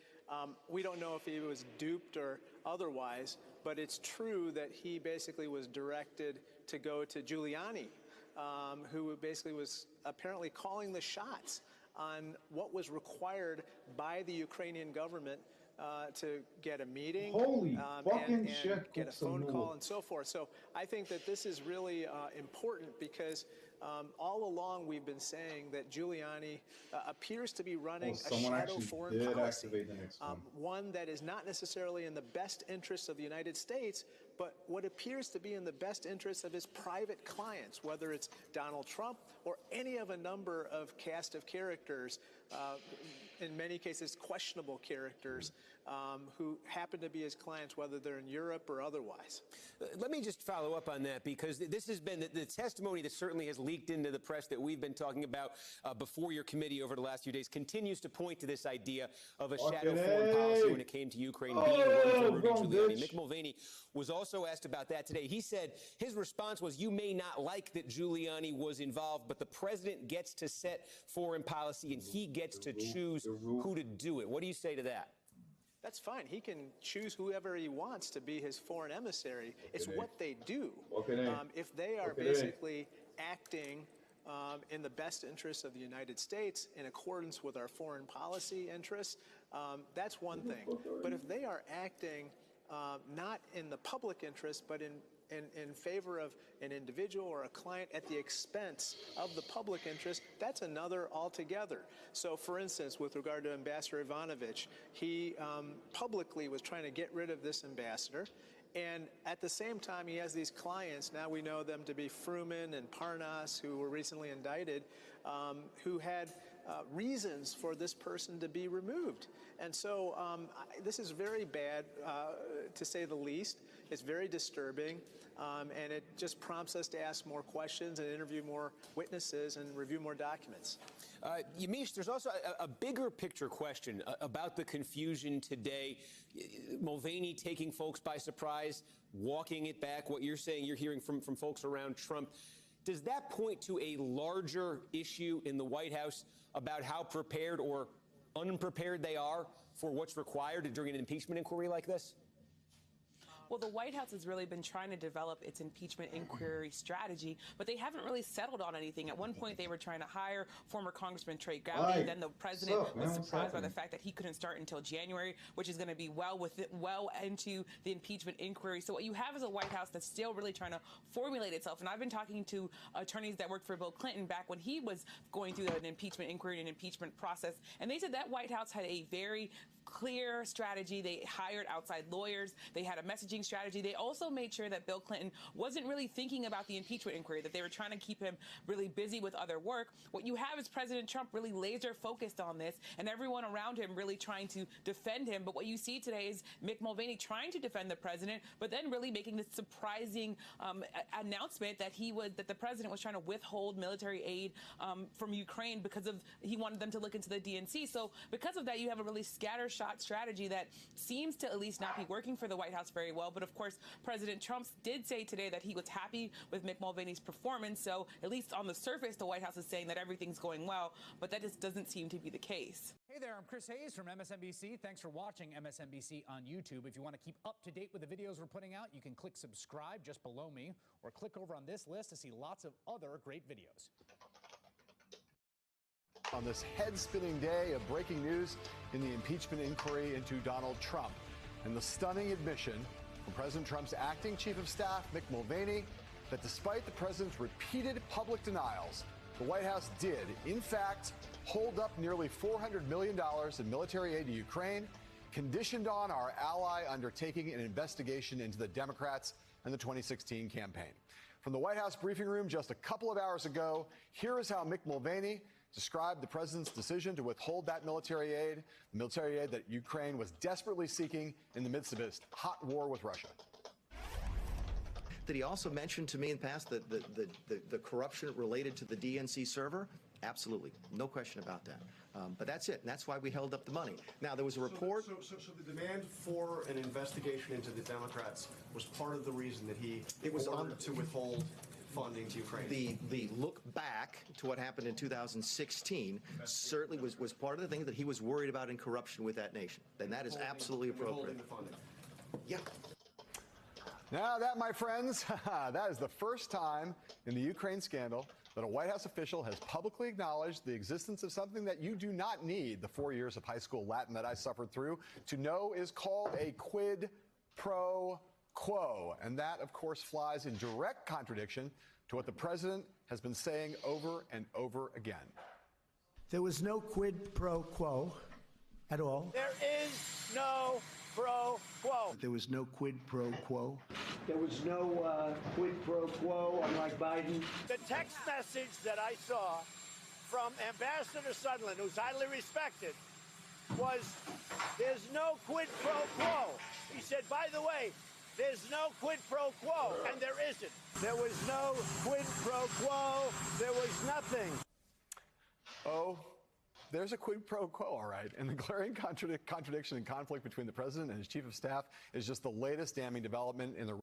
we don't know if he was duped or otherwise, but it's true that he basically was directed to go to Giuliani, who basically was apparently calling the shots on what was required by the Ukrainian government to get a meeting, and get a phone call and so forth. So I think that this is really important because all along we've been saying that Giuliani appears to be running a shadow foreign policy, one that is not necessarily in the best interests of the United States, but what appears to be in the best interests of his private clients, whether it's Donald Trump or any of a number of cast of characters, in many cases questionable characters, who happen to be his clients, whether they're in Europe or otherwise. Let me just follow up on that, because this has been the testimony that certainly has leaked into the press that we've been talking about before your committee over the last few days continues to point to this idea of a shadow foreign policy when it came to Ukraine being run from Rudy Giuliani. Mick Mulvaney was also asked about that today. He said his response was, you may not like that Giuliani was involved, but the president gets to set foreign policy and he gets to choose who to do it. What do you say to that? That's fine. He can choose whoever he wants to be his foreign emissary. It's what they do. If they are basically acting in the best interests of the United States in accordance with our foreign policy interests, that's one thing. But if they are acting not in the public interest, but in favor of an individual or a client at the expense of the public interest, that's another altogether. So, for instance, with regard to Ambassador Ivanovich, he publicly was trying to get rid of this ambassador. And at the same time, he has these clients, now we know them to be Fruman and Parnas, who were recently indicted, who had reasons for this person to be removed. And so this is very bad, to say the least. It's very disturbing, and it just prompts us to ask more questions and interview more witnesses and review more documents. Yamiche, there's also a bigger picture question about the confusion today. Mulvaney taking folks by surprise, walking it back, what you're saying you're hearing from folks around Trump. Does that point to a larger issue in the White House about how prepared or unprepared they are for what's required during an impeachment inquiry like this? Well, the White House has really been trying to develop its impeachment inquiry strategy, but they haven't really settled on anything. At one point, they were trying to hire former Congressman Trey Gowdy. Then the president was surprised by the fact that he couldn't start until January, which is going to be well into the impeachment inquiry. So what you have is a White House that's still really trying to formulate itself. And I've been talking to attorneys that worked for Bill Clinton back when he was going through an impeachment inquiry and an impeachment process, and they said that White House had a very clear strategy. They hired outside lawyers. They had a messaging strategy. They also made sure that Bill Clinton wasn't really thinking about the impeachment inquiry, that they were trying to keep him really busy with other work. What you have is President Trump really laser focused on this and everyone around him really trying to defend him. But what you see today is Mick Mulvaney trying to defend the president, but then really making this surprising announcement that the president was trying to withhold military aid from Ukraine because he wanted them to look into the DNC. So because of that, you have a really scattershot scattershot strategy that seems to at least not be working for the White House very well. But of course, President Trump did say today that he was happy with Mick Mulvaney's performance. So at least on the surface, the White House is saying that everything's going well, but that just doesn't seem to be the case. Hey there, I'm Chris Hayes from MSNBC. Thanks for watching MSNBC on YouTube. If you want to keep up to date with the videos we're putting out, you can click subscribe just below me, or click over on this list to see lots of other great videos. On this head-spinning day of breaking news in the impeachment inquiry into Donald Trump, and the stunning admission from President Trump's acting chief of staff, Mick Mulvaney, that despite the president's repeated public denials, the White House did, in fact, hold up nearly $400 million in military aid to Ukraine, conditioned on our ally undertaking an investigation into the Democrats and the 2016 campaign. From the White House briefing room just a couple of hours ago, here is how Mick Mulvaney described the president's decision to withhold that military aid, the military aid that Ukraine was desperately seeking in the midst of its hot war with Russia. Did he also mention to me in the past the corruption related to the DNC server? Absolutely. No question about that. But that's it. And that's why we held up the money. Now, there was a report. So the demand for an investigation into the Democrats was part of the reason that he ordered to withhold funding to Ukraine. The look back to what happened in 2016 certainly was part of the thing that he was worried about in corruption with that nation. And that is absolutely appropriate. Withholding the funding. Yeah. Now that, my friends, that is the first time in the Ukraine scandal that a White House official has publicly acknowledged the existence of something that you do not need the 4 years of high school Latin that I suffered through to know is called a quid pro quo. And that, of course, flies in direct contradiction to what the president has been saying over and over again. There was no quid pro quo at all. There is no pro quo. There was no quid pro quo. There was no quid pro quo, unlike Biden. The text message that I saw from Ambassador Sondland, who's highly respected, was there's no quid pro quo. He said, by the way, there's no quid pro quo, and there isn't. There was no quid pro quo. There was nothing. Oh, there's a quid pro quo, all right. And the glaring contradiction and conflict between the president and his chief of staff is just the latest damning development in the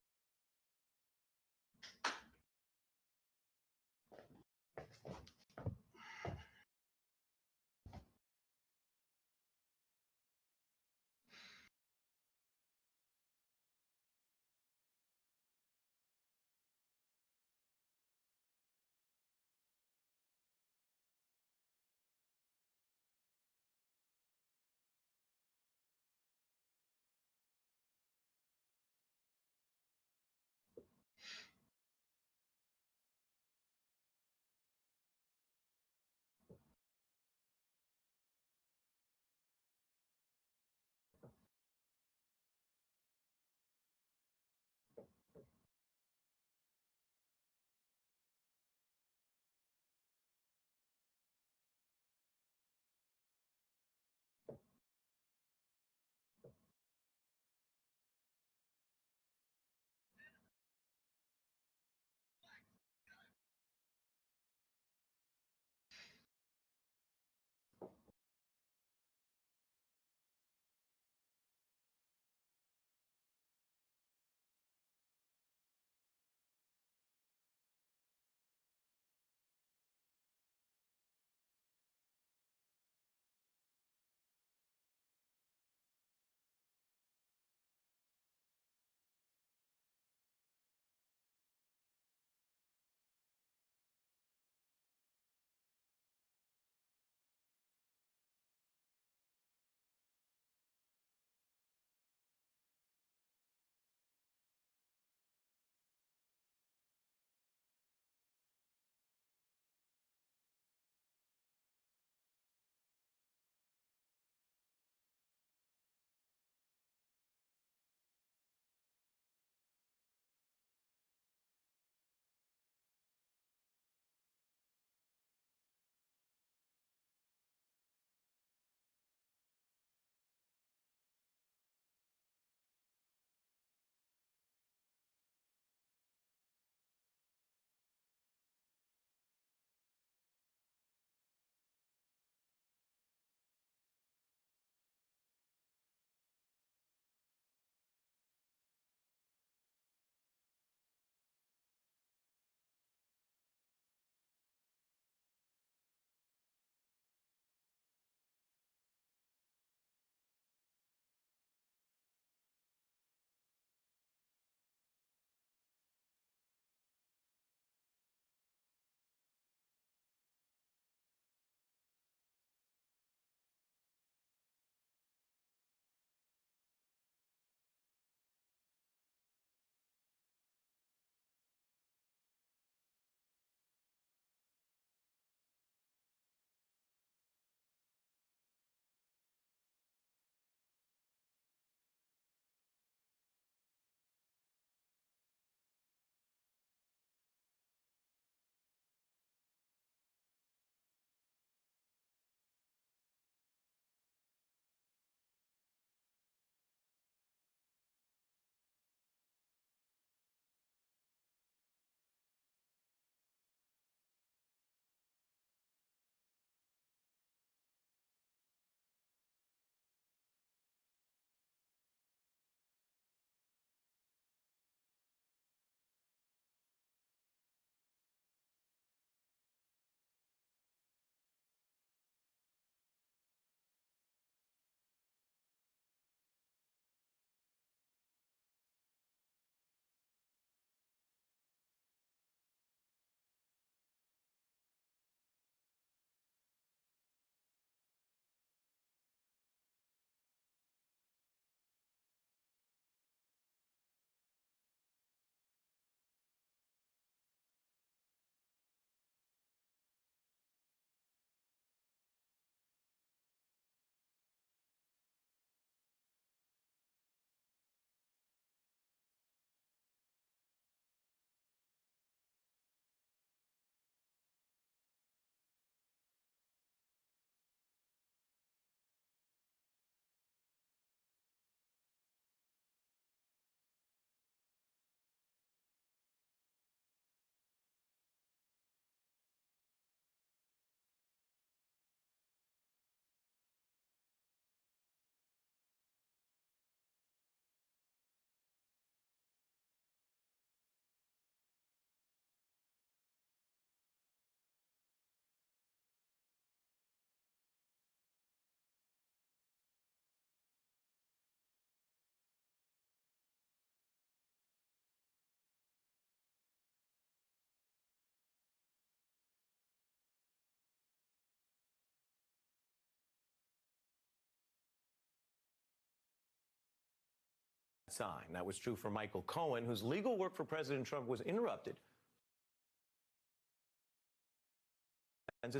sign. That was true for Michael Cohen, whose legal work for President Trump was interrupted,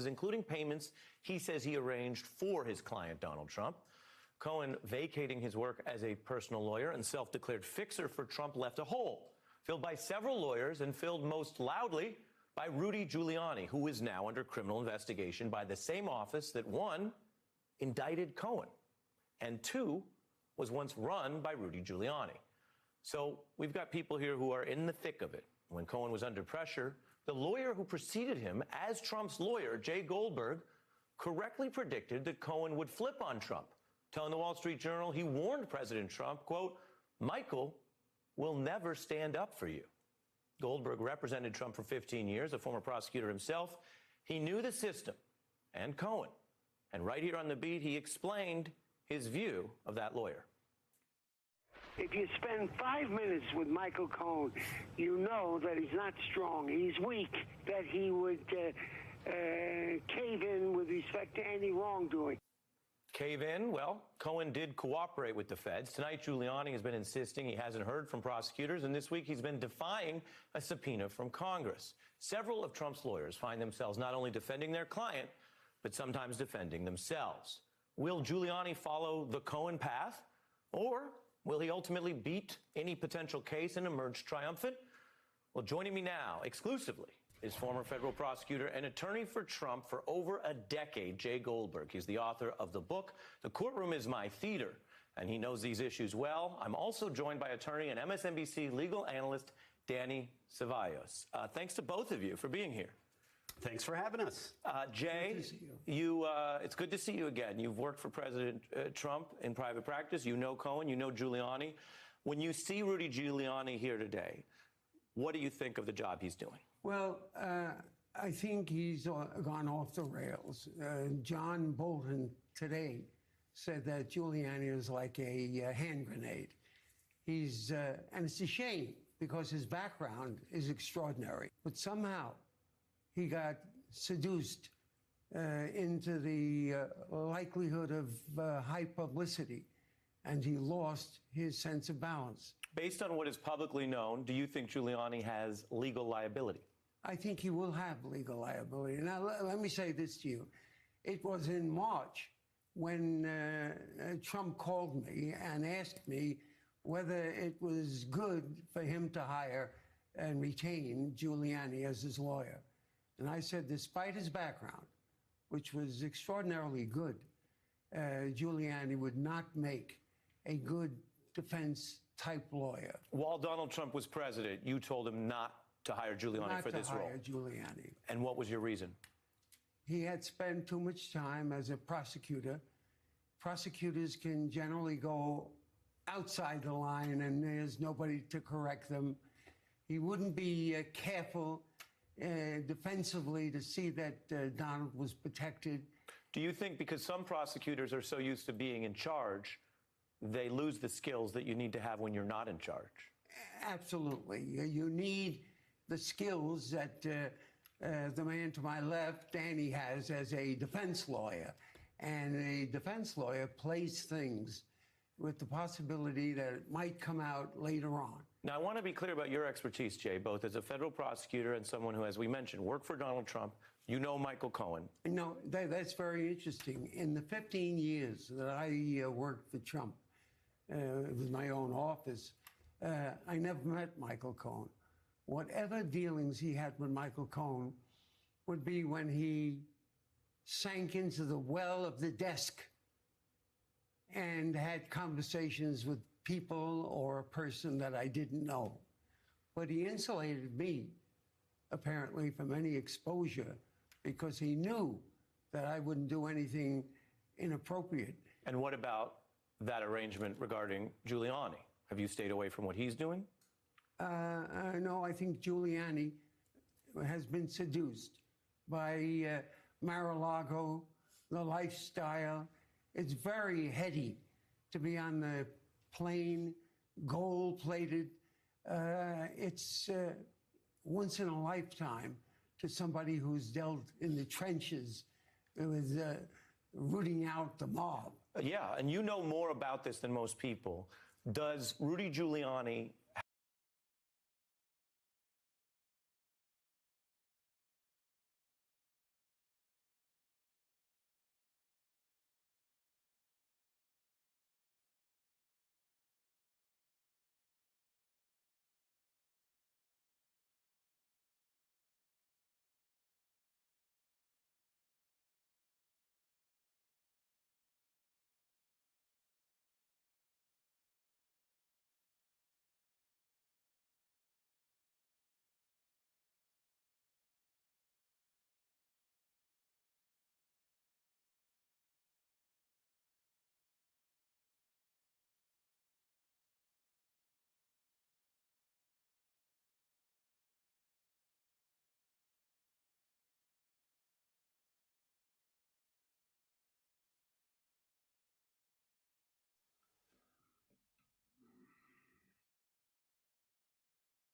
including payments he says he arranged for his client, Donald Trump. Cohen, vacating his work as a personal lawyer and self-declared fixer for Trump, left a hole filled by several lawyers and filled most loudly by Rudy Giuliani, who is now under criminal investigation by the same office that, one, indicted Cohen, and two, was once run by Rudy Giuliani. So we've got people here who are in the thick of it. When Cohen was under pressure, the lawyer who preceded him as Trump's lawyer, Jay Goldberg, correctly predicted that Cohen would flip on Trump, telling the Wall Street Journal he warned President Trump, quote, "Michael will never stand up for you." Goldberg represented Trump for 15 years, a former prosecutor himself. He knew the system and Cohen. And right here on The Beat, he explained his view of that lawyer. If you spend 5 minutes with Michael Cohen, you know that he's not strong, he's weak, that he would cave in with respect to any wrongdoing. Cave in? Well, Cohen did cooperate with the feds. Tonight, Giuliani has been insisting he hasn't heard from prosecutors, and this week he's been defying a subpoena from Congress. Several of Trump's lawyers find themselves not only defending their client, but sometimes defending themselves. Will Giuliani follow the Cohen path, or will he ultimately beat any potential case and emerge triumphant? Well, joining me now, exclusively, is former federal prosecutor and attorney for Trump for over a decade, Jay Goldberg. He's the author of the book, The Courtroom is My Theater, and he knows these issues well. I'm also joined by attorney and MSNBC legal analyst Danny Cevallos. Thanks to both of you for being here. Thanks for having us. Jay, it's good to see you again. You've worked for President Trump in private practice. You know Cohen, you know Giuliani. When you see Rudy Giuliani here today, what do you think of the job he's doing? Well, I think he's gone off the rails. John Bolton today said that Giuliani is like a hand grenade. And it's a shame because his background is extraordinary. But somehow he got seduced into the likelihood of high publicity, and he lost his sense of balance. Based on what is publicly known, do you think Giuliani has legal liability? I think he will have legal liability. Now, let me say this to you. It was in March when Trump called me and asked me whether it was good for him to hire and retain Giuliani as his lawyer. And I said, despite his background, which was extraordinarily good, Giuliani would not make a good defense-type lawyer. While Donald Trump was president, you told him not to hire Giuliani for this role. Not to hire Giuliani. And what was your reason? He had spent too much time as a prosecutor. Prosecutors can generally go outside the line and there's nobody to correct them. He wouldn't be careful defensively to see that Donald was protected. Do you think because some prosecutors are so used to being in charge, they lose the skills that you need to have when you're not in charge? Absolutely. You need the skills that the man to my left, Danny, has as a defense lawyer. And a defense lawyer plays things with the possibility that it might come out later on. Now, I want to be clear about your expertise, Jay, both as a federal prosecutor and someone who, as we mentioned, worked for Donald Trump. You know Michael Cohen. No, that's very interesting. In the 15 years that I worked for Trump with my own office, I never met Michael Cohen. Whatever dealings he had with Michael Cohen would be when he sank into the well of the desk and had conversations with people or a person that I didn't know. But he insulated me, apparently, from any exposure because he knew that I wouldn't do anything inappropriate. And what about that arrangement regarding Giuliani? Have you stayed away from what he's doing? No, I think Giuliani has been seduced by Mar-a-Lago, the lifestyle. It's very heady to be on the plane, gold-plated. It's once in a lifetime to somebody who's dealt in the trenches with rooting out the mob. Yeah, and you know more about this than most people. Does Rudy Giuliani